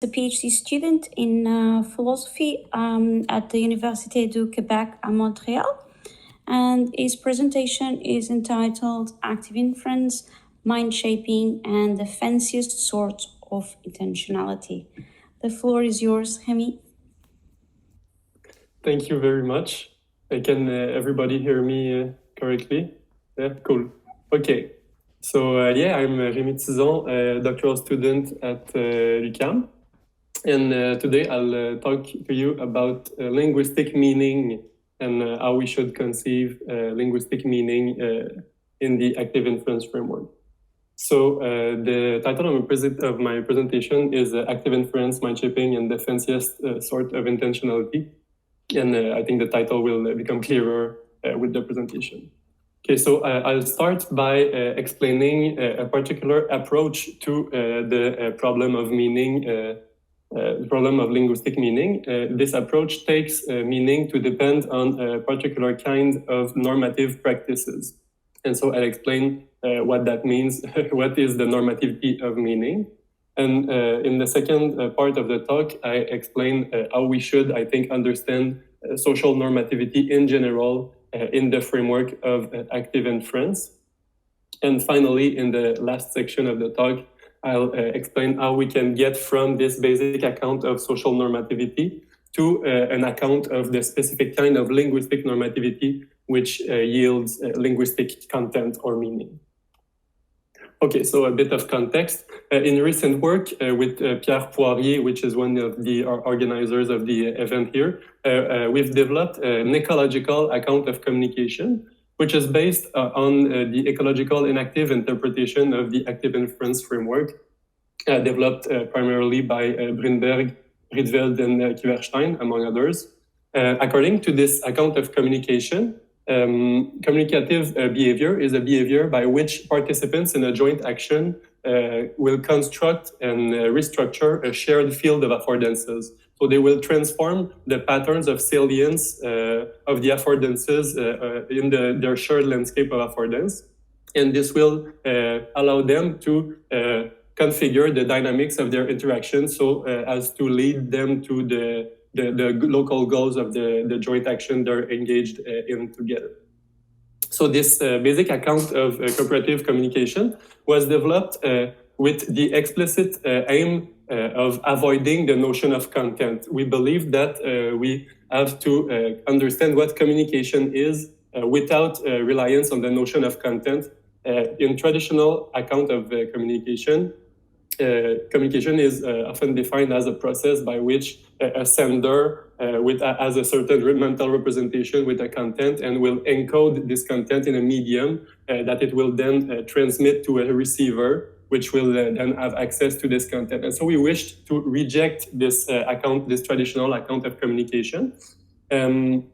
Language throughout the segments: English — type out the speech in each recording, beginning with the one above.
a PhD student in philosophy at the Université du Québec à Montréal, and his presentation is entitled Active Inference, Mindshaping, and the Fanciest Sort of Intentionality. The floor is yours, Rémi. Thank you very much. Can everybody hear me correctly? Yeah, cool. Okay. So I'm Rémi Tison, a doctoral student at UQAM. And today I'll talk to you about linguistic meaning and how we should conceive linguistic meaning in the active inference framework. So the title of my presentation is Active Inference, Mindshaping, and the Fanciest Sort of Intentionality. And I think the title will become clearer with the presentation. Okay, so I'll start by explaining a particular approach to the problem of meaning, the problem of linguistic meaning. This approach takes meaning to depend on a particular kind of normative practices. And so I'll explain what that means, what is the normativity of meaning. And in the second part of the talk, I explain how we should, I think, understand social normativity in general in the framework of active inference. And finally, in the last section of the talk, I'll explain how we can get from this basic account of social normativity to an account of the specific kind of linguistic normativity which yields linguistic content or meaning. Okay, so a bit of context. In recent work with Pierre Poirier, which is one of the organizers of the event here, we've developed an ecological account of communication, which is based on the ecological inactive interpretation of the active inference framework, developed primarily by Brynberg, Rietveld, and Kiverstein, among others. According to this account of communication, communicative behavior is a behavior by which participants in a joint action will construct and restructure a shared field of affordances. So they will transform the patterns of salience of the affordances in their shared landscape of affordance. And this will allow them to configure the dynamics of their interaction so as to lead them to the local goals of the joint action they're engaged in together. So this basic account of cooperative communication was developed with the explicit aim of avoiding the notion of content. We believe that we have to understand what communication is without reliance on the notion of content. In traditional account of communication, communication is often defined as a process by which a sender has a certain mental representation with a content and will encode this content in a medium that it will then transmit to a receiver, which will then have access to this content. And so we wished to reject this this traditional account of communication and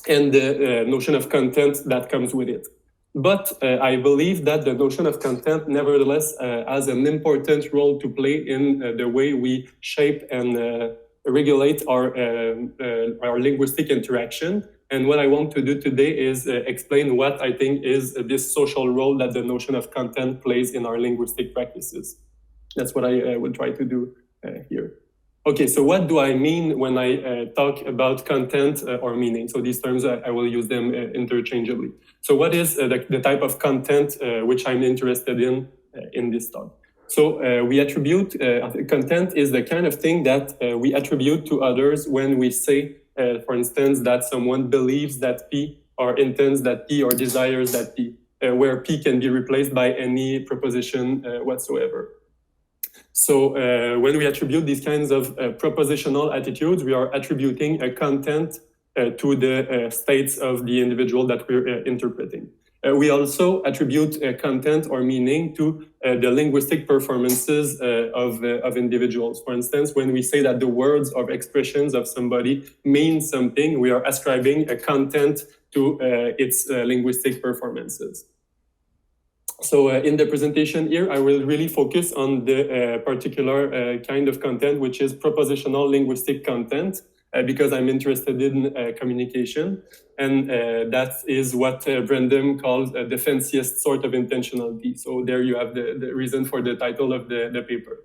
the notion of content that comes with it. But I believe that the notion of content nevertheless has an important role to play in the way we shape and regulate our linguistic interaction. And what I want to do today is explain what I think is this social role that the notion of content plays in our linguistic practices. That's what I will try to do here. Okay, so what do I mean when I talk about content or meaning? So these terms, I will use them interchangeably. So what is the type of content which I'm interested in this talk? So we attribute, content is the kind of thing that we attribute to others when we say, for instance, that someone believes that P or intends that P or desires that P, where P can be replaced by any preposition whatsoever. So when we attribute these kinds of propositional attitudes, we are attributing a content to the states of the individual that we're interpreting. We also attribute content or meaning to the linguistic performances of individuals. For instance, when we say that the words or expressions of somebody mean something, we are ascribing a content to its linguistic performances. So in the presentation here, I will really focus on the particular kind of content, which is propositional linguistic content, because I'm interested in communication. And that is what Brendan calls the fanciest sort of intentionality. So there you have the reason for the title of the paper.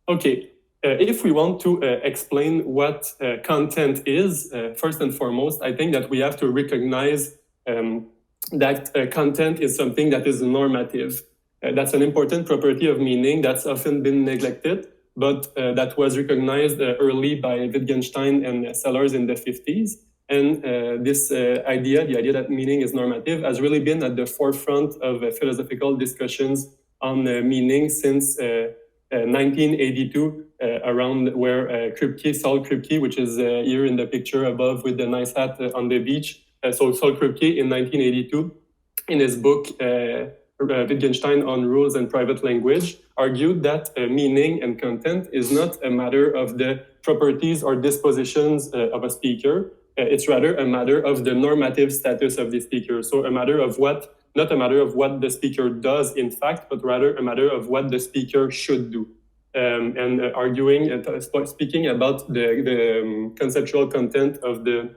Okay, if we want to explain what content is, first and foremost, I think that we have to recognize that content is something that is normative. That's an important property of meaning that's often been neglected, but that was recognized early by Wittgenstein and Sellers in the 50s. And this idea, the idea that meaning is normative, has really been at the forefront of philosophical discussions on meaning since 1982, around where Saul Kripke, which is here in the picture above with the nice hat on the beach. So Saul Kripke in 1982, in his book Wittgenstein on Rules and Private Language, argued that meaning and content is not a matter of the properties or dispositions of a speaker. It's rather a matter of the normative status of the speaker. So a matter of what, not a matter of what the speaker does in fact, but rather a matter of what the speaker should do. And arguing and speaking about the conceptual content of the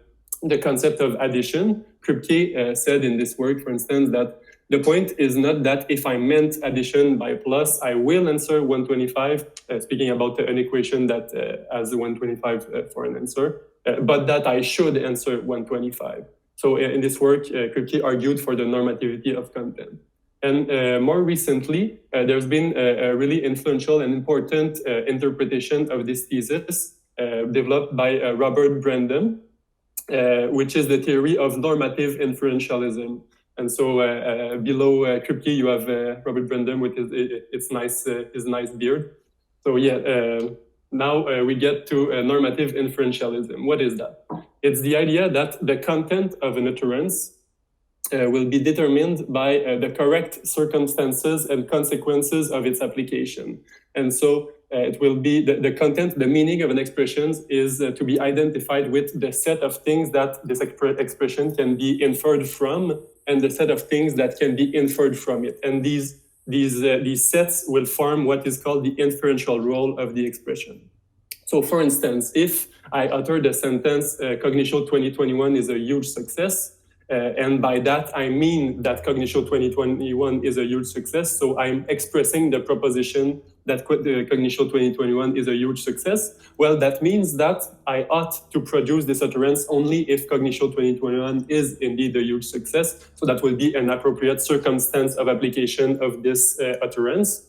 concept of addition, Kripke said in this work, for instance, that the point is not that if I meant addition by plus, I will answer 125, speaking about an equation that has 125 for an answer, but that I should answer 125. So in this work, Kripke argued for the normativity of content. And more recently, there's been a really influential and important interpretation of this thesis developed by Robert Brandom, which is the theory of normative inferentialism. And so below Kripke, you have Robert Brandom with his nice beard. So yeah, now we get to normative inferentialism. What is that? It's the idea that the content of an utterance will be determined by the correct circumstances and consequences of its application. And so it will be the content, the meaning of an expression is to be identified with the set of things that this expression can be inferred from, and the set of things that can be inferred from it. And these sets will form what is called the inferential role of the expression. So for instance, if I utter the sentence, Cognitio 2021 is a huge success, and by that, I mean that Cognitio 2021 is a huge success. So I'm expressing the proposition that Cognitio 2021 is a huge success. Well, that means that I ought to produce this utterance only if Cognitio 2021 is indeed a huge success. So that will be an appropriate circumstance of application of this utterance.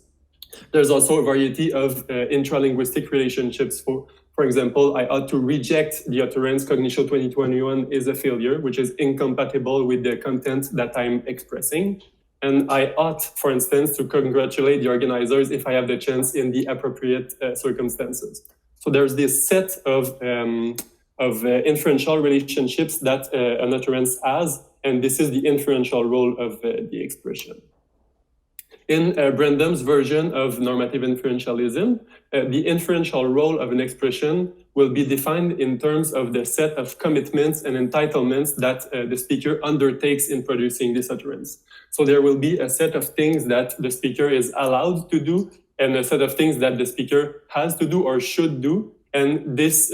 There's also a variety of intralinguistic relationships. For example, I ought to reject the utterance Cognitio 2021 is a failure, which is incompatible with the content that I'm expressing. And I ought, for instance, to congratulate the organizers if I have the chance in the appropriate circumstances. So there's this set of inferential relationships that an utterance has, and this is the inferential role of the expression. In Brandom's version of normative inferentialism, the inferential role of an expression will be defined in terms of the set of commitments and entitlements that the speaker undertakes in producing this utterance. So there will be a set of things that the speaker is allowed to do, and a set of things that the speaker has to do or should do. And these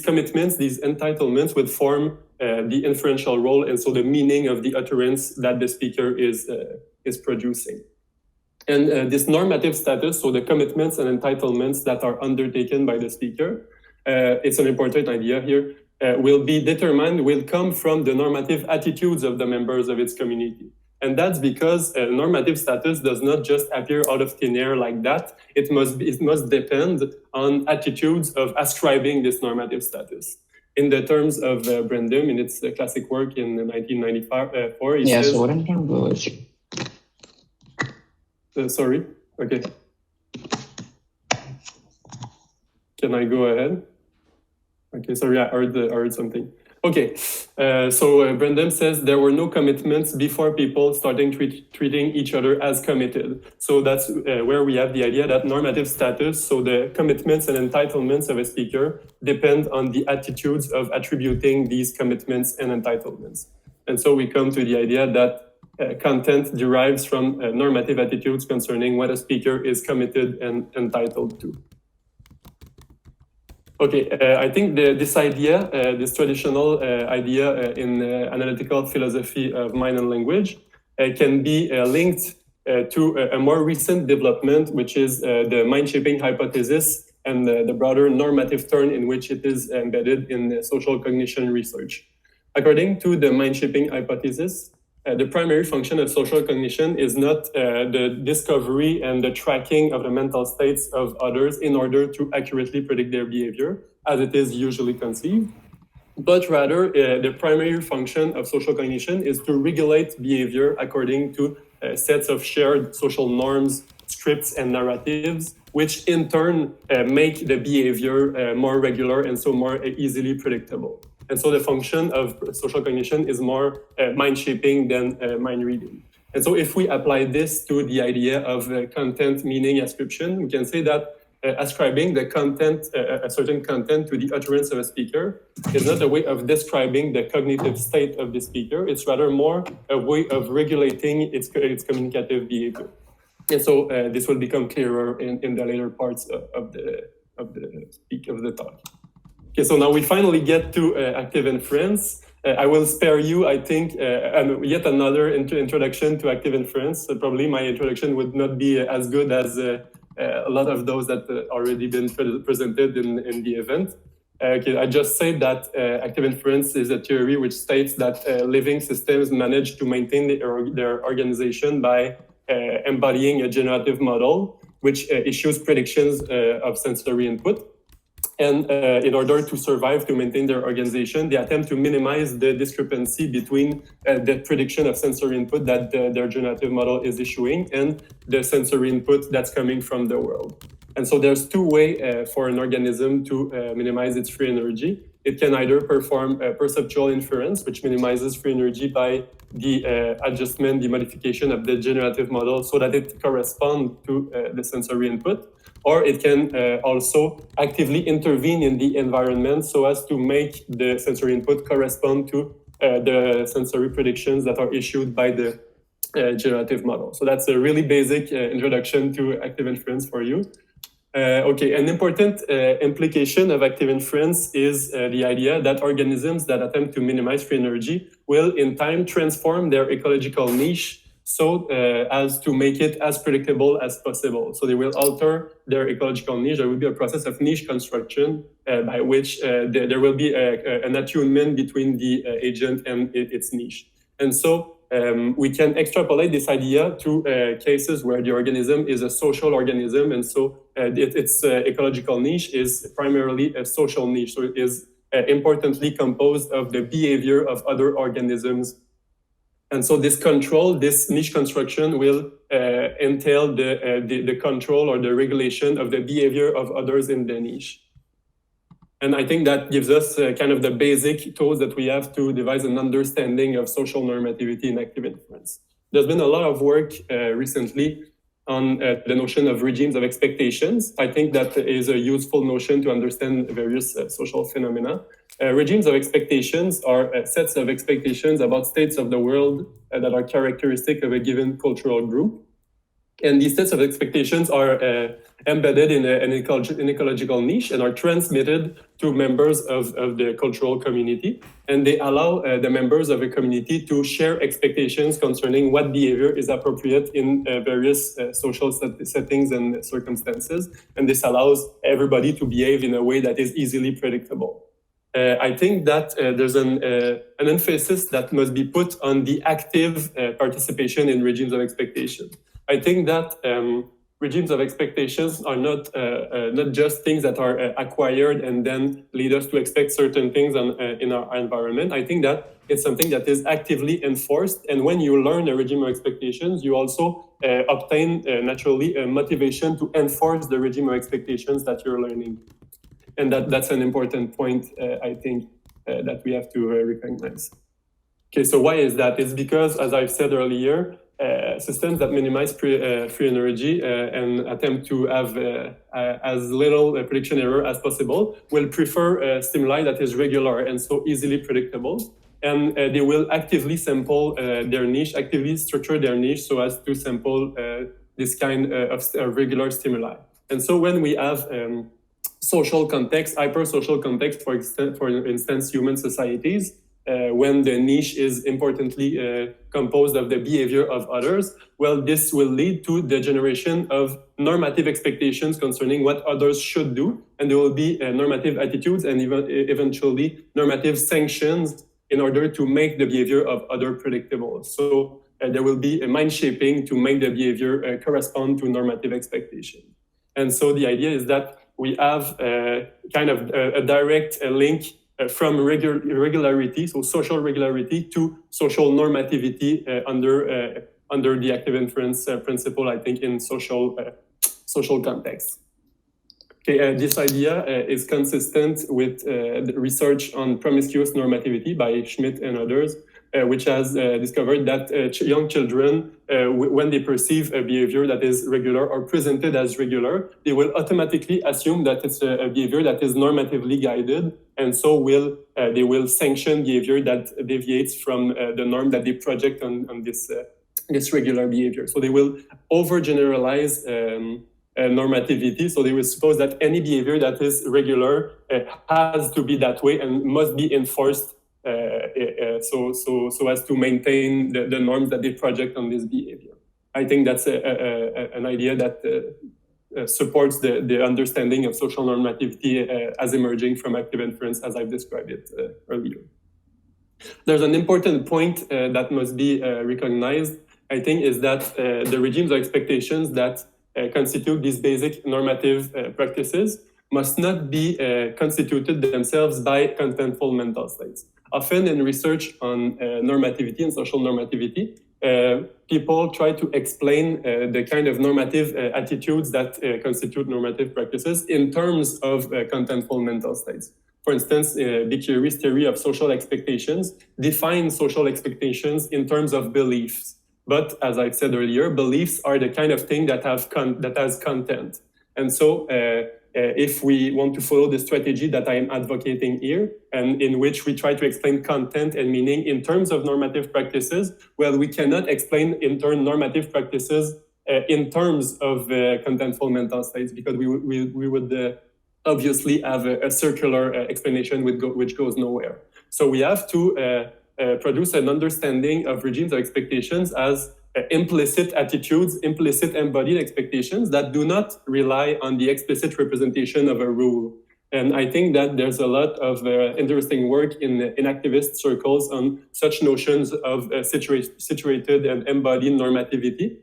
commitments, these entitlements would form the inferential role, and so the meaning of the utterance that the speaker is producing. And this normative status, so the commitments and entitlements that are undertaken by the speaker, it's an important idea here, will come from the normative attitudes of the members of its community. And that's because normative status does not just appear out of thin air like that. It must depend on attitudes of ascribing this normative status. In the terms of Brandom, in its classic work in 1994, he says... so what I'm going to do is... sorry, okay. Can I go ahead? Okay, sorry, I heard something. Okay, so Brandom says there were no commitments before people starting treating each other as committed. So that's where we have the idea that normative status, so the commitments and entitlements of a speaker depend on the attitudes of attributing these commitments and entitlements. And so we come to the idea that content derives from normative attitudes concerning what a speaker is committed and entitled to. Okay, I think this idea, this traditional idea in analytical philosophy of mind and language can be linked to a more recent development, which is the Mindshaping Hypothesis and the broader normative turn in which it is embedded in social cognition research. According to the Mindshaping Hypothesis, the primary function of social cognition is not the discovery and the tracking of the mental states of others in order to accurately predict their behavior, as it is usually conceived, but rather the primary function of social cognition is to regulate behavior according to sets of shared social norms, scripts, and narratives, which in turn make the behavior more regular and so more easily predictable. And so the function of social cognition is more mind shaping than mind reading. And so if we apply this to the idea of content meaning ascription, we can say that ascribing the content, a certain content to the utterance of a speaker is not a way of describing the cognitive state of the speaker. It's rather more a way of regulating its communicative behavior. And so this will become clearer in the later parts of the talk. Okay, so now we finally get to active inference. I will spare you, I think, yet another introduction to active inference. So probably my introduction would not be as good as a lot of those that already been presented in the event. Okay, I just said that active inference is a theory which states that living systems manage to maintain their organization by embodying a generative model, which issues predictions of sensory input. And in order to survive, to maintain their organization, they attempt to minimize the discrepancy between the prediction of sensory input that their generative model is issuing and the sensory input that's coming from the world. And so there's two ways for an organism to minimize its free energy. It can either perform perceptual inference, which minimizes free energy by the adjustment, the modification of the generative model so that it corresponds to the sensory input. Or it can also actively intervene in the environment so as to make the sensory input correspond to the sensory predictions that are issued by the generative model. So that's a really basic introduction to active inference for you. Okay, an important implication of active inference is the idea that organisms that attempt to minimize free energy will in time transform their ecological niche so as to make it as predictable as possible. So they will alter their ecological niche. There will be a process of niche construction by which there will be an attunement between the agent and its niche. And so we can extrapolate this idea to cases where the organism is a social organism. And so its ecological niche is primarily a social niche. So it is importantly composed of the behavior of other organisms. And so this control, this niche construction will entail the control or the regulation of the behavior of others in the niche. And I think that gives us kind of the basic tools that we have to devise an understanding of social normativity in active inference. There's been a lot of work recently on the notion of regimes of expectations. I think that is a useful notion to understand various social phenomena. Regimes of expectations are sets of expectations about states of the world that are characteristic of a given cultural group. And these sets of expectations are embedded in an ecological niche and are transmitted to members of the cultural community. And they allow the members of a community to share expectations concerning what behavior is appropriate in various social settings and circumstances. And this allows everybody to behave in a way that is easily predictable. I think that there's an emphasis that must be put on the active participation in regimes of expectation. I think that regimes of expectations are not just things that are acquired and then lead us to expect certain things in our environment. I think that it's something that is actively enforced. And when you learn a regime of expectations, you also obtain naturally a motivation to enforce the regime of expectations that you're learning. And that's an important point, I think, that we have to recognize. Okay, so why is that? It's because, as I've said earlier, systems that minimize free energy and attempt to have as little prediction error as possible will prefer stimuli that is regular and so easily predictable. And they will actively sample their niche, actively structure their niche so as to sample this kind of regular stimuli. And so when we have social context, hyper-social context, for instance, human societies, when the niche is importantly composed of the behavior of others, well, this will lead to the generation of normative expectations concerning what others should do, and there will be normative attitudes and even eventually normative sanctions in order to make the behavior of other predictable. So there will be a mind shaping to make the behavior correspond to normative expectation. And so the idea is that we have kind of a direct link from regularity, so social regularity, to social normativity under the active inference principle, I think, in social context. Okay, this idea is consistent with the research on promiscuous normativity by Schmidt and others, which has discovered that young children, when they perceive a behavior that is regular or presented as regular, they will automatically assume that it's a behavior that is normatively guided, and so they will sanction behavior that deviates from the norm that they project on this regular behavior. So they will overgeneralize normativity. So they will suppose that any behavior that is regular has to be that way and must be enforced so as to maintain the norms that they project on this behavior. I think that's an idea that supports the understanding of social normativity as emerging from active inference, as I've described it earlier. There's an important point that must be recognized, I think, is that the regimes of expectations that constitute these basic normative practices must not be constituted themselves by contentful mental states. Often in research on normativity and social normativity, people try to explain the kind of normative attitudes that constitute normative practices in terms of contentful mental states. For instance, Bicchieri's theory of social expectations defines social expectations in terms of beliefs. But as I said earlier, beliefs are the kind of thing that has content. And so if we want to follow the strategy that I am advocating here, and in which we try to explain content and meaning in terms of normative practices, well, we cannot explain in turn normative practices in terms of contentful mental states, because we would obviously have a circular explanation which goes nowhere. So we have to produce an understanding of regimes of expectations as implicit attitudes, implicit embodied expectations that do not rely on the explicit representation of a rule. And I think that there's a lot of interesting work in activist circles on such notions of situated and embodied normativity,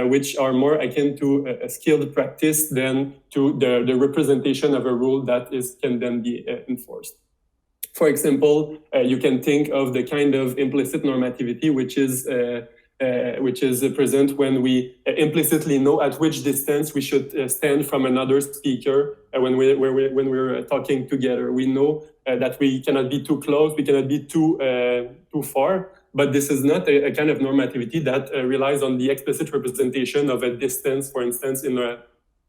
which are more akin to a skilled practice than to the representation of a rule that can then be enforced. For example, you can think of the kind of implicit normativity, which is present when we implicitly know at which distance we should stand from another speaker when we're talking together. We know that we cannot be too close, we cannot be too far, but this is not a kind of normativity that relies on the explicit representation of a distance, for instance, in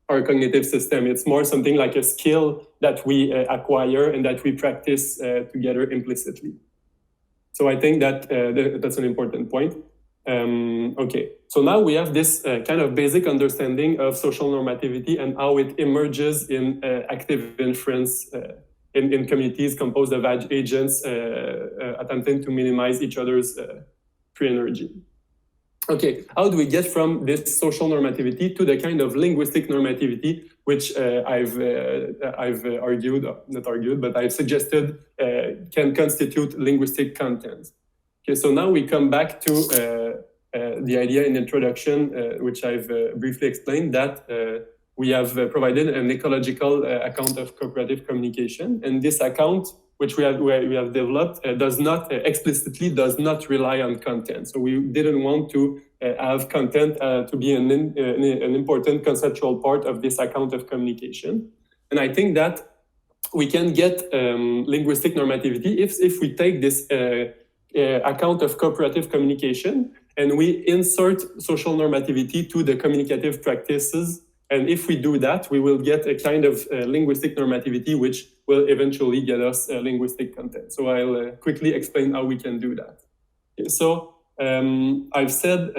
our cognitive system. It's more something like a skill that we acquire and that we practice together implicitly. So I think that that's an important point. Okay, so now we have this kind of basic understanding of social normativity and how it emerges in active inference in communities composed of agents attempting to minimize each other's free energy. Okay, how do we get from this social normativity to the kind of linguistic normativity, which I've suggested can constitute linguistic content? Okay, so now we come back to the idea in introduction, which I've briefly explained, that we have provided an ecological account of cooperative communication, and this account, which we have developed, explicitly does not rely on content. So we didn't want to have content to be an important conceptual part of this account of communication. And I think that we can get linguistic normativity if we take this account of cooperative communication and we insert social normativity to the communicative practices. And if we do that, we will get a kind of linguistic normativity, which will eventually get us linguistic content. So I'll quickly explain how we can do that. Okay, so I've said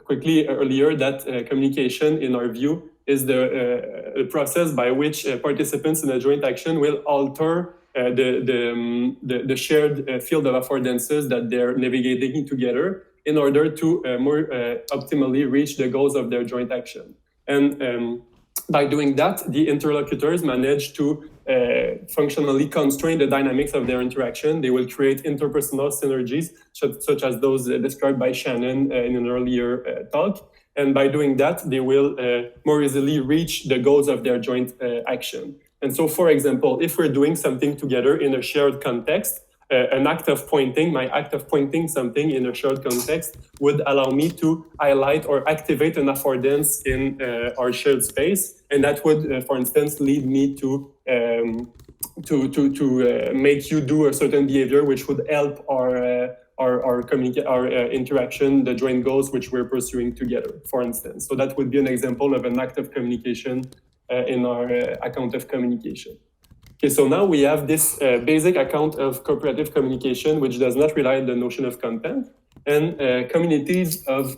quickly earlier that communication, in our view, is the process by which participants in a joint action will alter the shared field of affordances that they're navigating together in order to more optimally reach the goals of their joint action. And by doing that, the interlocutors manage to functionally constrain the dynamics of their interaction. They will create interpersonal synergies, such as those described by Shannon in an earlier talk. And by doing that, they will more easily reach the goals of their joint action. And so, for example, if we're doing something together in a shared context, an act of pointing, my act of pointing something in a shared context would allow me to highlight or activate an affordance in our shared space. And that would, for instance, lead me to make you do a certain behavior, which would help our interaction, the joint goals which we're pursuing together, for instance. So that would be an example of an act of communication in our account of communication. Okay, so now we have this basic account of cooperative communication, which does not rely on the notion of content, and communities of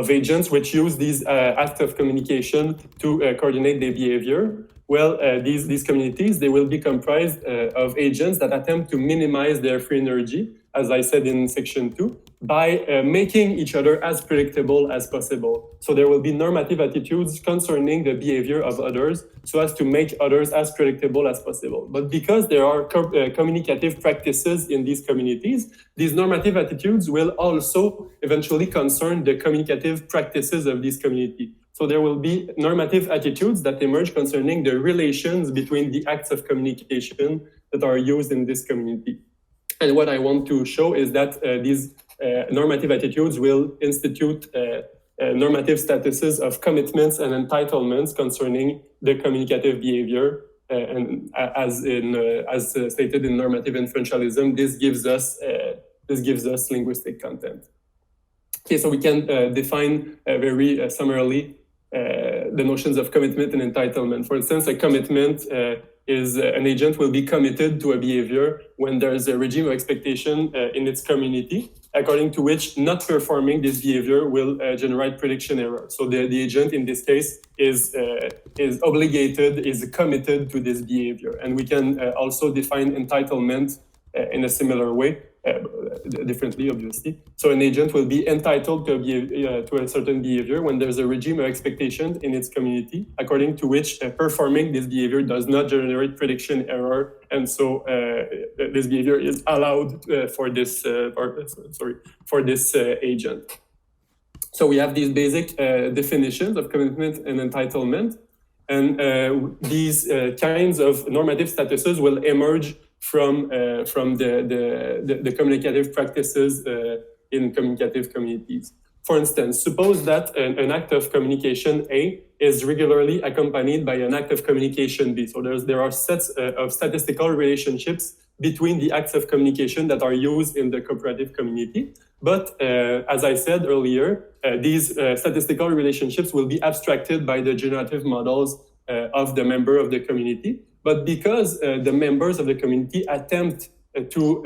agents which use these acts of communication to coordinate their behavior. Well, these communities, they will be comprised of agents that attempt to minimize their free energy, as I said in section 2, by making each other as predictable as possible. So there will be normative attitudes concerning the behavior of others so as to make others as predictable as possible. But because there are communicative practices in these communities, these normative attitudes will also eventually concern the communicative practices of this community. So there will be normative attitudes that emerge concerning the relations between the acts of communication that are used in this community. And what I want to show is that these normative attitudes will institute normative statuses of commitments and entitlements concerning the communicative behavior. And as stated in normative inferentialism, this gives us linguistic content. Okay, so we can define very summarily the notions of commitment and entitlement. For instance, a commitment is an agent will be committed to a behavior when there is a regime of expectation in its community, according to which not performing this behavior will generate prediction error. So the agent in this case is obligated, is committed to this behavior. And we can also define entitlement in a similar way, differently, obviously. So an agent will be entitled to a certain behavior when there's a regime of expectation in its community, according to which performing this behavior does not generate prediction error, and so this behavior is allowed for this agent. So we have these basic definitions of commitment and entitlement, and these kinds of normative statuses will emerge from the communicative practices in communicative communities. For instance, suppose that an act of communication A is regularly accompanied by an act of communication B. So there are sets of statistical relationships between the acts of communication that are used in the cooperative community. But as I said earlier, these statistical relationships will be abstracted by the generative models of the member of the community. But because the members of the community attempt to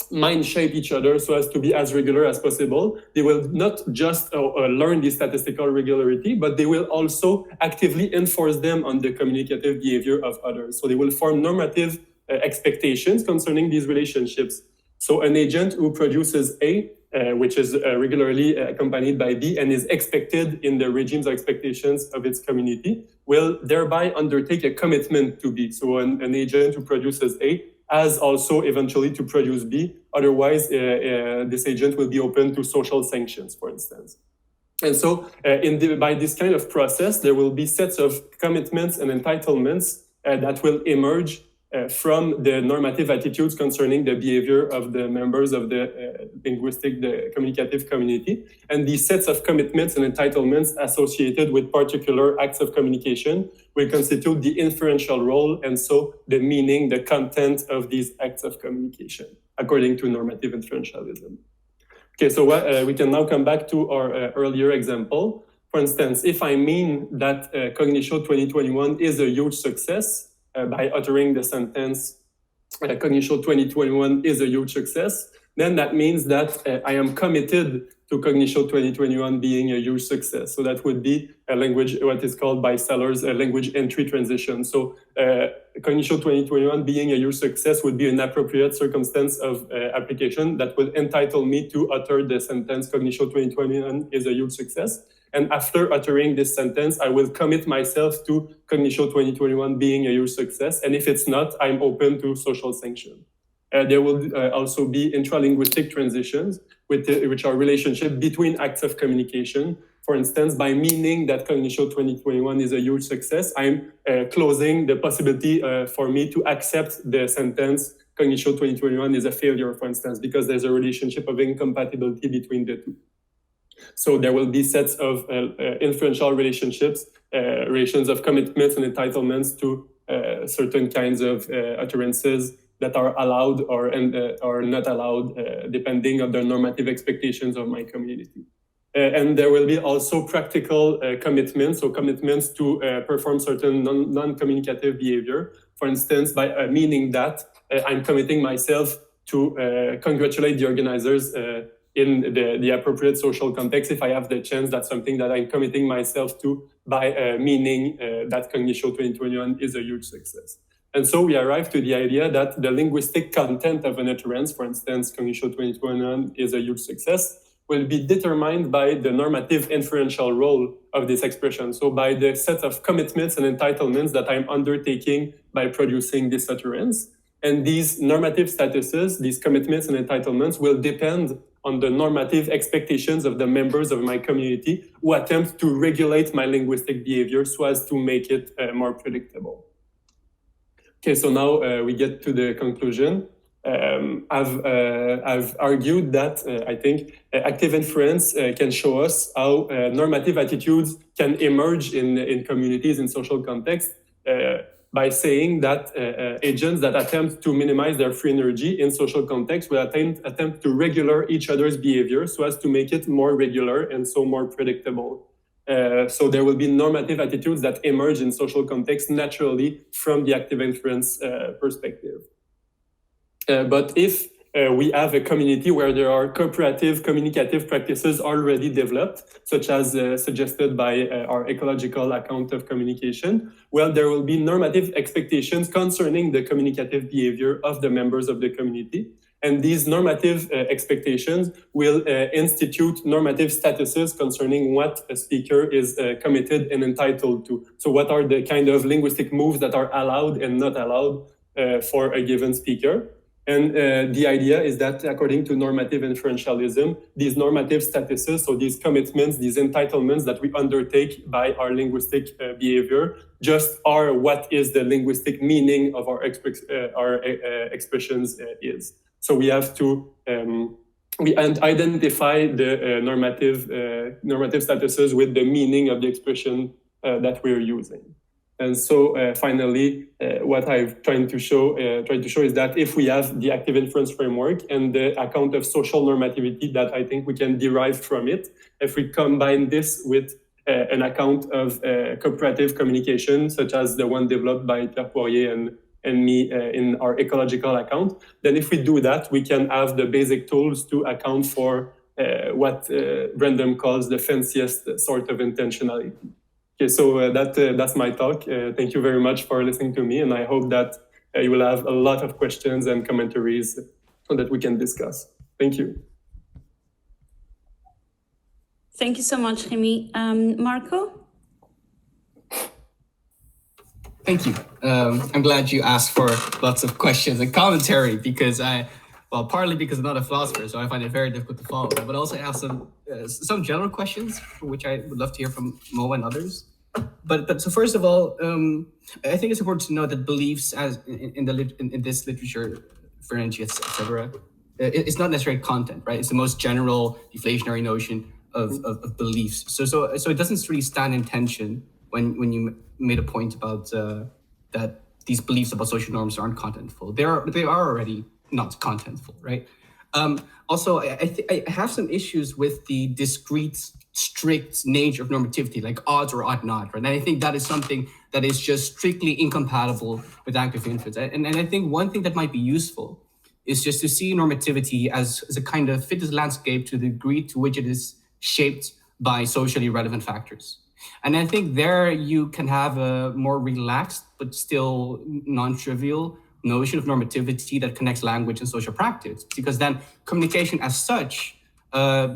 mind shape each other so as to be as regular as possible, they will not just learn the statistical regularity, but they will also actively enforce them on the communicative behavior of others. So they will form normative expectations concerning these relationships. So an agent who produces A, which is regularly accompanied by B and is expected in the regimes of expectations of its community, will thereby undertake a commitment to B. So an agent who produces A has also eventually to produce B. Otherwise, this agent will be open to social sanctions, for instance. And so by this kind of process, there will be sets of commitments and entitlements that will emerge from the normative attitudes concerning the behavior of the members of the the communicative community. And these sets of commitments and entitlements associated with particular acts of communication will constitute the inferential role, and so the meaning, the content of these acts of communication, according to normative inferentialism. Okay, so we can now come back to our earlier example. For instance, if I mean that Cognitio 2021 is a huge success, by uttering the sentence, Cognitio 2021 is a huge success, then that means that I am committed to Cognitio 2021 being a huge success. So that would be a language, what is called by scholars, a language entry transition. So Cognitio 2021 being a huge success would be an appropriate circumstance of application that would entitle me to utter the sentence Cognitio 2021 is a huge success. And after uttering this sentence, I will commit myself to Cognitio 2021 being a huge success. And if it's not, I'm open to social sanction. There will also be intralinguistic transitions, which are relationships between acts of communication. For instance, by meaning that Cognitio 2021 is a huge success, I'm closing the possibility for me to accept the sentence Cognitio 2021 is a failure, for instance, because there's a relationship of incompatibility between the two. So there will be sets of inferential relationships, relations of commitments and entitlements to certain kinds of utterances that are allowed or not allowed, depending on the normative expectations of my community. And there will be also practical commitments, so commitments to perform certain non-communicative behavior. For instance, by meaning that I'm committing myself to congratulate the organizers in the appropriate social context. If I have the chance, that's something that I'm committing myself to by meaning that Cognitio 2021 is a huge success. And so we arrive to the idea that the linguistic content of an utterance, for instance, Cognitio 2021 is a huge success, will be determined by the normative inferential role of this expression. So by the set of commitments and entitlements that I'm undertaking by producing this utterance. And these normative statuses, these commitments and entitlements will depend on the normative expectations of the members of my community who attempt to regulate my linguistic behavior so as to make it more predictable. Okay, so now we get to the conclusion. I've argued that I think active inference can show us how normative attitudes can emerge in communities in social context by saying that agents that attempt to minimize their free energy in social context will attempt to regulate each other's behavior so as to make it more regular and so more predictable. So there will be normative attitudes that emerge in social context naturally from the active inference perspective. But if we have a community where there are cooperative communicative practices already developed, such as suggested by our ecological account of communication, well, there will be normative expectations concerning the communicative behavior of the members of the community. And these normative expectations will institute normative statuses concerning what a speaker is committed and entitled to. So what are the kind of linguistic moves that are allowed and not allowed for a given speaker? And the idea is that according to normative inferentialism, these normative statuses, so these commitments, these entitlements that we undertake by our linguistic behavior, just are what is the linguistic meaning of our expressions is. So we have to identify the normative statuses with the meaning of the expression that we're using. And so finally, what I've tried to show is that if we have the active inference framework and the account of social normativity that I think we can derive from it, if we combine this with an account of cooperative communication, such as the one developed by Pierre Poirier and me in our ecological account, then if we do that, we can have the basic tools to account for what Brendan calls the fanciest sort of intentionality. Okay, so that's my talk. Thank you very much for listening to me, and I hope that you will have a lot of questions and commentaries so that we can discuss. Thank you. Thank you so much, Rémi. Marco? Thank you. I'm glad you asked for lots of questions and commentary because partly because I'm not a philosopher, so I find it very difficult to follow, but also I have some general questions, which I would love to hear from Mo and others. But so first of all, I think it's important to know that beliefs, as in this literature, Ferencius, etc., it's not necessarily content, right? It's the most general deflationary notion of beliefs. So it doesn't really stand in tension when you made a point about that these beliefs about social norms aren't contentful. They are already not contentful, right? Also, I have some issues with the discrete, strict nature of normativity, like odds or odd not, right? And I think that is something that is just strictly incompatible with active inference. And I think one thing that might be useful is just to see normativity as a kind of fitness landscape to the degree to which it is shaped by socially relevant factors. And I think there you can have a more relaxed but still non-trivial notion of normativity that connects language and social practice, because then communication as such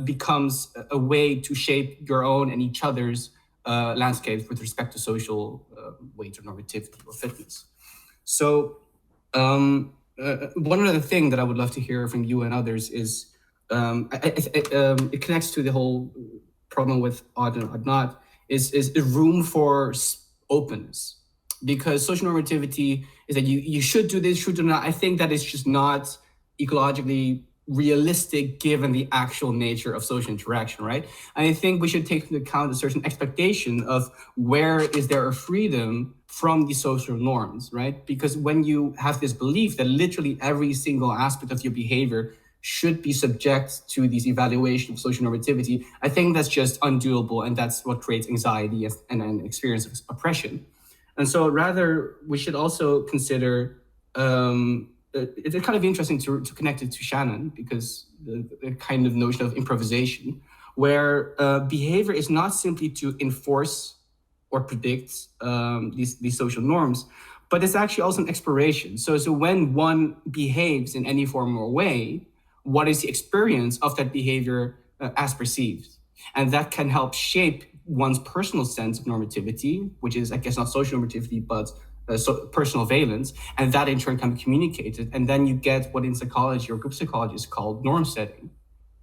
becomes a way to shape your own and each other's landscapes with respect to social weight or normativity or fitness. So one other thing that I would love to hear from you and others is it connects to the whole problem with odd and odd not, is room for openness. Because social normativity is that you should do this, should do that. I think that is just not ecologically realistic given the actual nature of social interaction, right? And I think we should take into account a certain expectation of where is there a freedom from these social norms, right? Because when you have this belief that literally every single aspect of your behavior should be subject to these evaluation of social normativity, I think that's just undoable, and that's what creates anxiety and an experience of oppression. And so rather, we should also consider, it's kind of interesting to connect it to Shannon, because the kind of notion of improvisation, where behavior is not simply to enforce or predict these social norms, but it's actually also an exploration. So when one behaves in any form or way, what is the experience of that behavior as perceived? And that can help shape one's personal sense of normativity, which is, I guess, not social normativity, but personal valence, and that in turn can be communicated. And then you get what in psychology or group psychology is called norm setting,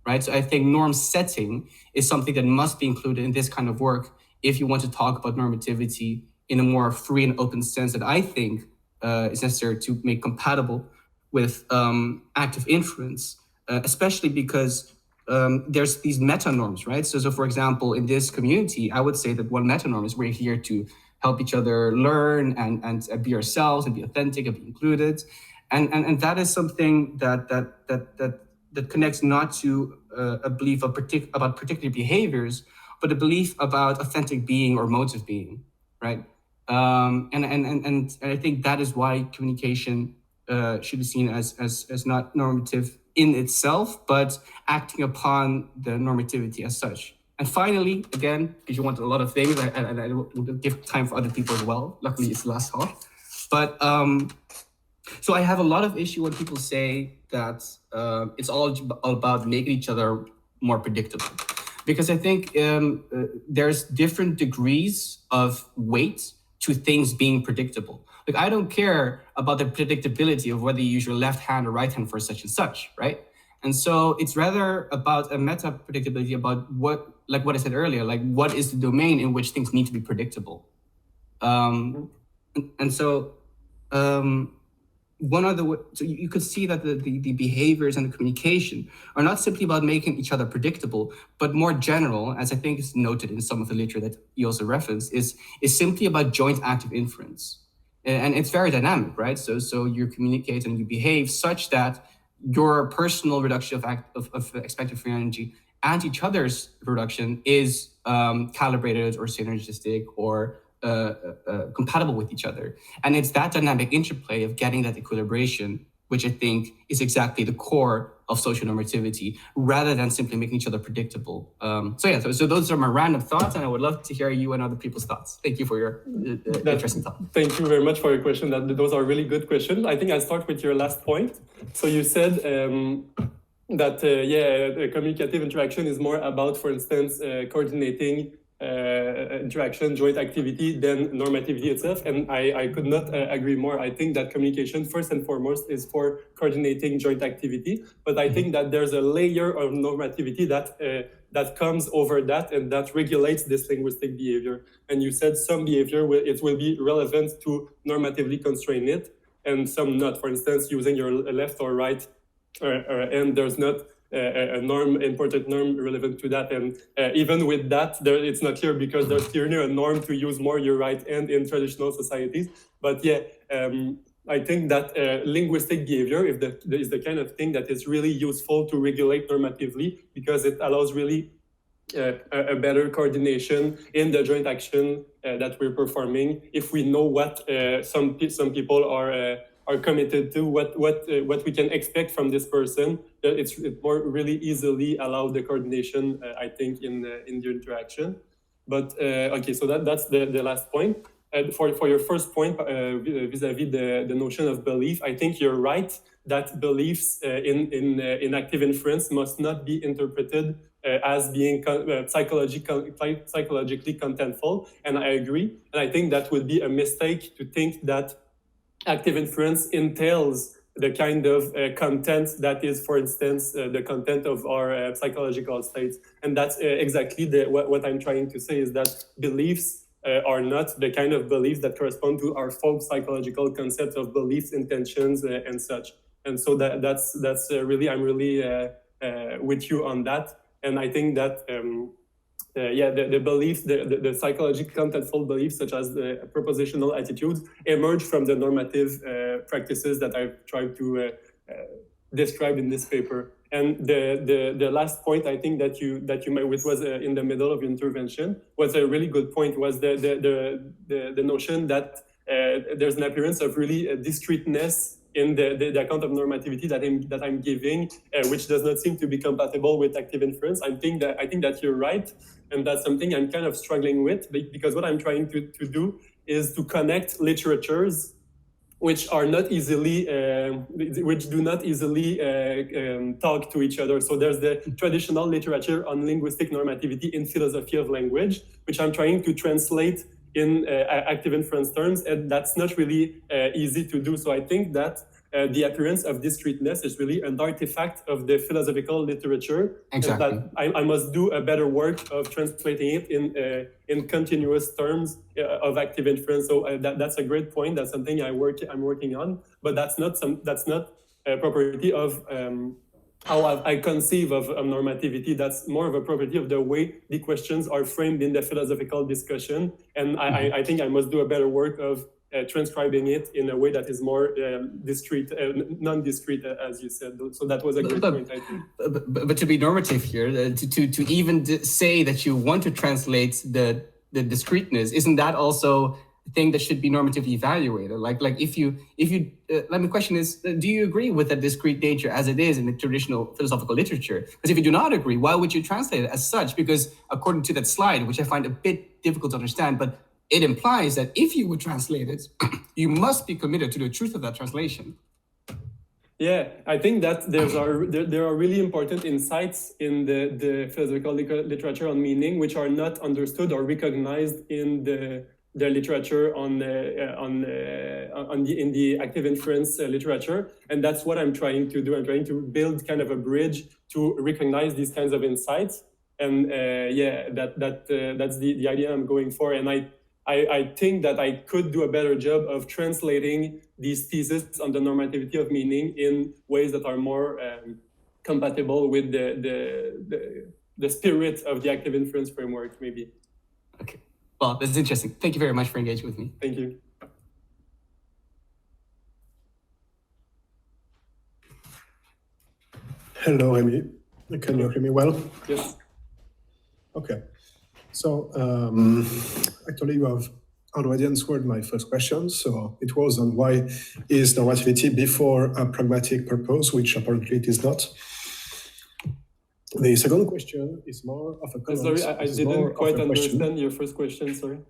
right? So I think norm setting is something that must be included in this kind of work if you want to talk about normativity in a more free and open sense that I think is necessary to make compatible with active inference, especially because there's these meta norms, right? So for example, in this community, I would say that one meta norm is we're here to help each other learn and be ourselves and be authentic and be included, and that is something that connects not to a belief about particular behaviors, but a belief about authentic being or motive being, right? And I think that is why communication should be seen as not normative in itself, but acting upon the normativity as such. And finally, again, because you want a lot of things, and I will give time for other people as well. Luckily, it's the last talk. But so I have a lot of issue when people say that it's all about making each other more predictable. Because I think there's different degrees of weight to things being predictable. Like, I don't care about the predictability of whether you use your left hand or right hand for such and such, right? And so it's rather about a meta predictability about what I said earlier, like what is the domain in which things need to be predictable. And so one other way, so you could see that the behaviors and the communication are not simply about making each other predictable, but more general, as I think is noted in some of the literature that you also referenced, is simply about joint active inference. And it's very dynamic, right? So you communicate and you behave such that your personal reduction of expected free energy and each other's reduction is calibrated or synergistic or compatible with each other. And it's that dynamic interplay of getting that equilibration, which I think is exactly the core of social normativity, rather than simply making each other predictable. So those are my random thoughts, and I would love to hear you and other people's thoughts. Thank you for your interesting thought. Thank you very much for your question. Those are really good questions. I think I'll start with your last point. So you said that communicative interaction is more about, for instance, coordinating interaction, joint activity than normativity itself. And I could not agree more. I think that communication, first and foremost, is for coordinating joint activity. But I think that there's a layer of normativity that comes over that and that regulates this linguistic behavior. And you said some behavior will be relevant to normatively constrain it, and some not. For instance, using your left or right and there's not a important norm relevant to that. And even with that, it's not clear, because there's clearly a norm to use more your right hand in traditional societies. But yeah, I think that linguistic behavior is the kind of thing that is really useful to regulate normatively, because it allows really a better coordination in the joint action that we're performing. If we know what some people are committed to, what we can expect from this person, it more really easily allow the coordination, I think, in the interaction. But okay, so that's the last point. For your first point, vis-a-vis the notion of belief, I think you're right that beliefs in active inference must not be interpreted as being psychologically contentful, and I agree. And I think that would be a mistake to think that active inference entails the kind of content that is, for instance, the content of our psychological states. And that's exactly what I'm trying to say, is that beliefs are not the kind of beliefs that correspond to our folk psychological concepts of beliefs, intentions, and such. And so that's really, I'm really with you on that. And I think that the beliefs, the psychological contentful beliefs, such as the propositional attitudes, emerge from the normative practices that I've tried to describe in this paper. And the last point, I think that you made, which was in the middle of your intervention, was a really good point. Was the notion that there's an appearance of really discreteness in the account of normativity that I'm giving, which does not seem to be compatible with active inference. I think that you're right, and that's something I'm kind of struggling with, because what I'm trying to do is to connect literatures which are not easily, which do not easily talk to each other. So there's the traditional literature on linguistic normativity in philosophy of language, which I'm trying to translate in active inference terms, and that's not really easy to do. So I think that the appearance of discreteness is really an artifact of the philosophical literature. Exactly. And that I must do a better work of translating it in continuous terms of active inference. So that's a great point. That's something I'm working on. But that's not a property of how I conceive of normativity. That's more of a property of the way the questions are framed in the philosophical discussion. And I think I must do a better work of transcribing it in a way that is more discrete, non-discrete, as you said. So that was a great point, I think. But to be normative here, to even say that you want to translate the discreteness, isn't that also a thing that should be normatively evaluated? Like if you let me question is, do you agree with the discrete nature as it is in the traditional philosophical literature? Because if you do not agree, why would you translate it as such? Because according to that slide, which I find a bit difficult to understand, but it implies that if you would translate it, you must be committed to the truth of that translation. Yeah, I think that there are really important insights in the philosophical literature on meaning, which are not understood or recognized in the literature in the active inference literature, and that's what I'm trying to do. I'm trying to build kind of a bridge to recognize these kinds of insights, and that's the idea I'm going for. And I think that I could do a better job of translating these theses on the normativity of meaning in ways that are more compatible with the spirit of the active inference framework, maybe. Okay. Well, this is interesting. Thank you very much for engaging with me. Thank you. Hello, Rémi. Can you hear me well? Yes. Okay. So actually, you have already answered my first question. So it was on why is normativity before a pragmatic purpose, which apparently it is not. The second question is more of a comment. Sorry, I didn't quite understand your first question. Sorry.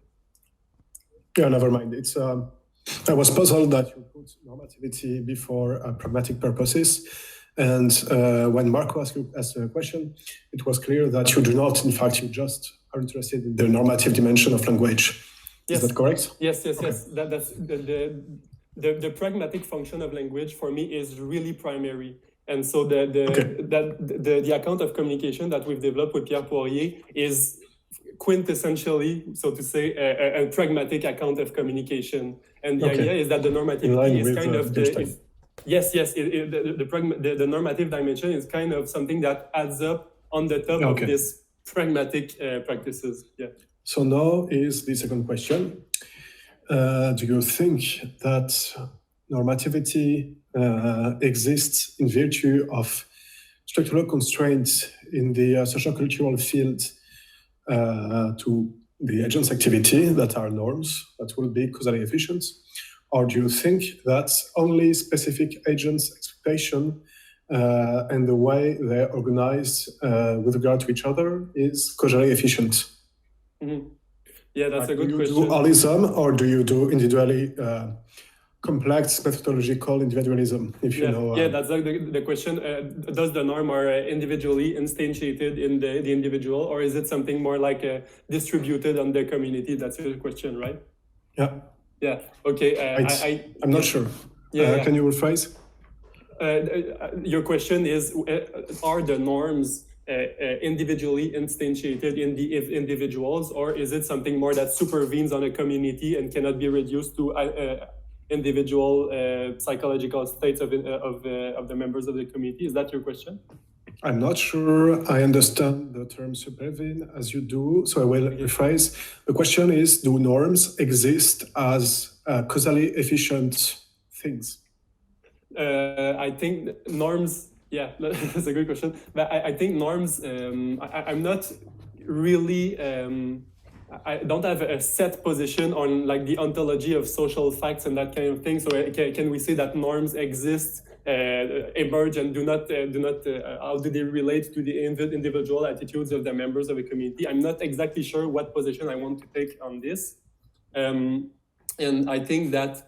Yeah, never mind. It's I was puzzled that you put normativity before pragmatic purposes. And when Marco asked a question, it was clear that you do not. In fact, you just are interested in the normative dimension of language. Yes. Is that correct? Yes. That's the pragmatic function of language for me is really primary. And so the account of communication that we've developed with Pierre Poirier is quintessentially, so to say, a pragmatic account of communication. And the idea is that the normativity is kind of the normative dimension is kind of something that adds up on the top of this pragmatic practices. Yeah. So now is the second question. Do you think that normativity exists in virtue of structural constraints in the social-cultural field to the agent's activity that are norms that will be causally efficient? Or do you think that only specific agents' expectation and the way they're organized with regard to each other is causally efficient? Mm-hmm. Yeah, that's like, a good question. Do you do holism, or do you do individually complex methodological individualism? If you know. Yeah, that's like the question. Does the norm are individually instantiated in the individual, or is it something more like distributed on the community? That's your question, right? Yeah. Yeah. Okay. I'm not sure. Can you rephrase? Your question is: are the norms individually instantiated in the individuals, or is it something more that supervenes on a community and cannot be reduced to individual psychological states of the members of the community? Is that your question? I'm not sure I understand the term supervene as you do, so I will rephrase. The question is, do norms exist as causally efficient things? I think norms, yeah, that's a good question. But I think norms, I'm not really, I don't have a set position on like the ontology of social facts and that kind of thing. So can we say that norms exist, emerge, and do not, how do they relate to the individual attitudes of the members of a community? I'm not exactly sure what position I want to take on this. And I think that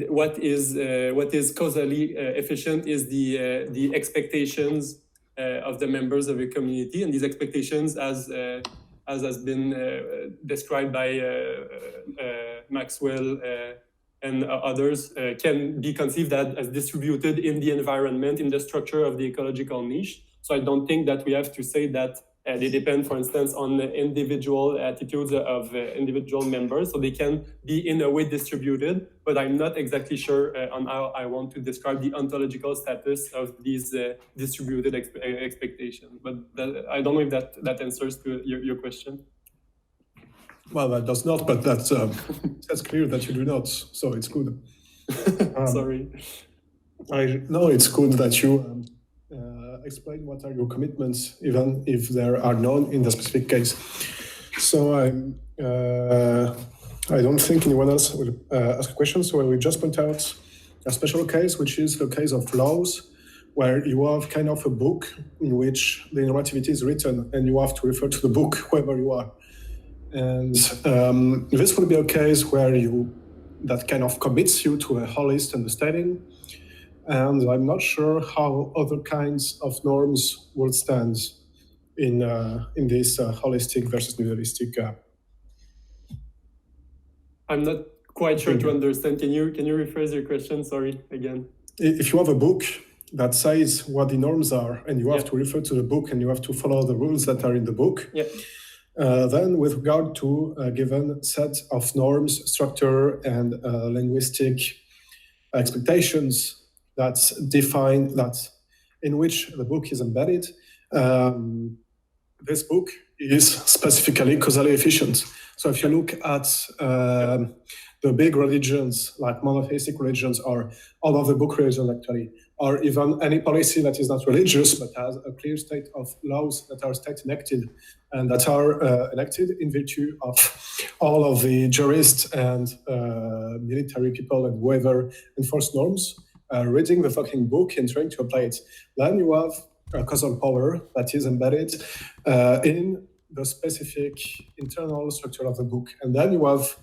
what is causally efficient is the expectations of the members of a community, and these expectations, as has been described by Maxwell and others, can be conceived as distributed in the environment, in the structure of the ecological niche. So I don't think that we have to say that they depend, for instance, on the individual attitudes of individual members. So they can be in a way distributed, but I'm not exactly sure on how I want to describe the ontological status of these distributed expectations. But I don't know if that answers to your question. Well, that does not, but that's clear that you do not, so it's good. Sorry. No, it's good that you explain what are your commitments, even if there are none in the specific case. So I don't think anyone else will ask a question, so I will just point out a special case, which is the case of laws, where you have kind of a book in which the normativity is written, and you have to refer to the book wherever you are. And this would be a case where that kind of commits you to a holist understanding. And I'm not sure how other kinds of norms would stand in this holistic versus individualistic. I'm not quite sure to understand. Can you rephrase your question? Sorry, again. If you have a book that says what the norms are, and you have to refer to the book, and you have to follow the rules that are in the book, then with regard to a given set of norms, structure, and linguistic expectations that define that, in which the book is embedded, this book is specifically causally efficient. So if you look at the big religions, like monotheistic religions, or all of the book religions actually, or even any policy that is not religious but has a clear state of laws that are state enacted and that are enacted in virtue of all of the jurists and military people and whoever enforce norms, reading the fucking book and trying to apply it. Then you have a causal power that is embedded in the specific internal structure of the book. And then you have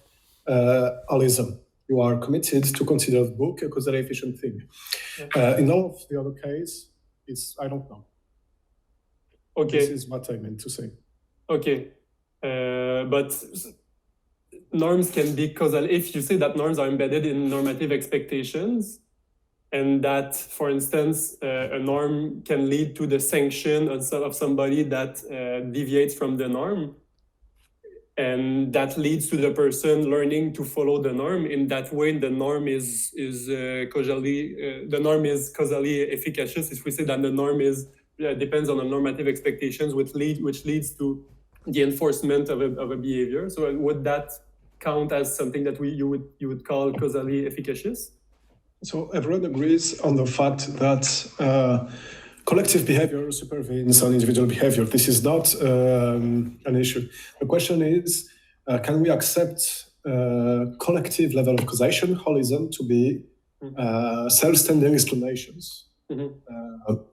holism. You are committed to consider the book a causally efficient thing. In all of the other case, I don't know. Okay. This is what I meant to say. Okay. But norms can be causal. If you say that norms are embedded in normative expectations, and that, for instance, a norm can lead to the sanction of somebody that deviates from the norm, and that leads to the person learning to follow the norm. In that way, the norm is causally efficacious. If we say that the norm depends on the normative expectations, which leads to the enforcement of a behavior. So would that count as something that you would call causally efficacious? So everyone agrees on the fact that collective behavior supervenes on individual behavior. This is not an issue. The question is, can we accept collective level of causation, holism, to be self-standing explanations?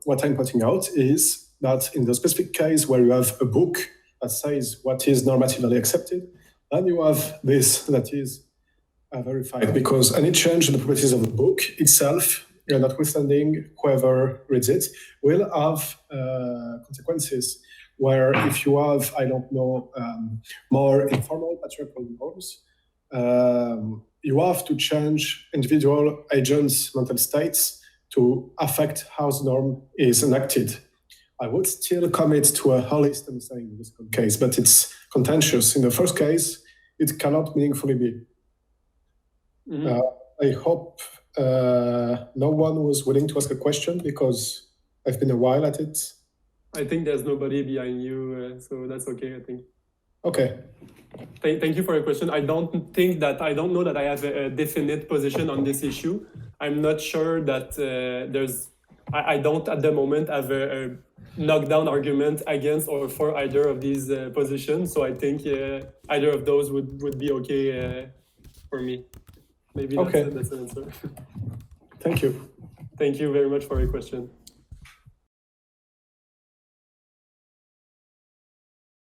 What I'm pointing out is that in the specific case where you have a book that says what is normatively accepted, then you have this that is verified, because any change in the properties of the book itself, notwithstanding whoever reads it, will have consequences where if you have, I don't know, more informal patriarchal norms, you have to change individual agents' mental states to affect how the norm is enacted. I would still commit to a holistic understanding in the second case, but it's contentious. In the first case, it cannot meaningfully be. I hope no one was willing to ask a question, because I've been a while at it. I think there's nobody behind you, so that's okay, I think. Okay. Thank you for your question. I don't know that I have a definite position on this issue. I'm not sure that I don't at the moment have a knockdown argument against or for either of these positions. So I think either of those would be okay for me. Maybe that's an answer. Thank you. Thank you very much for your question.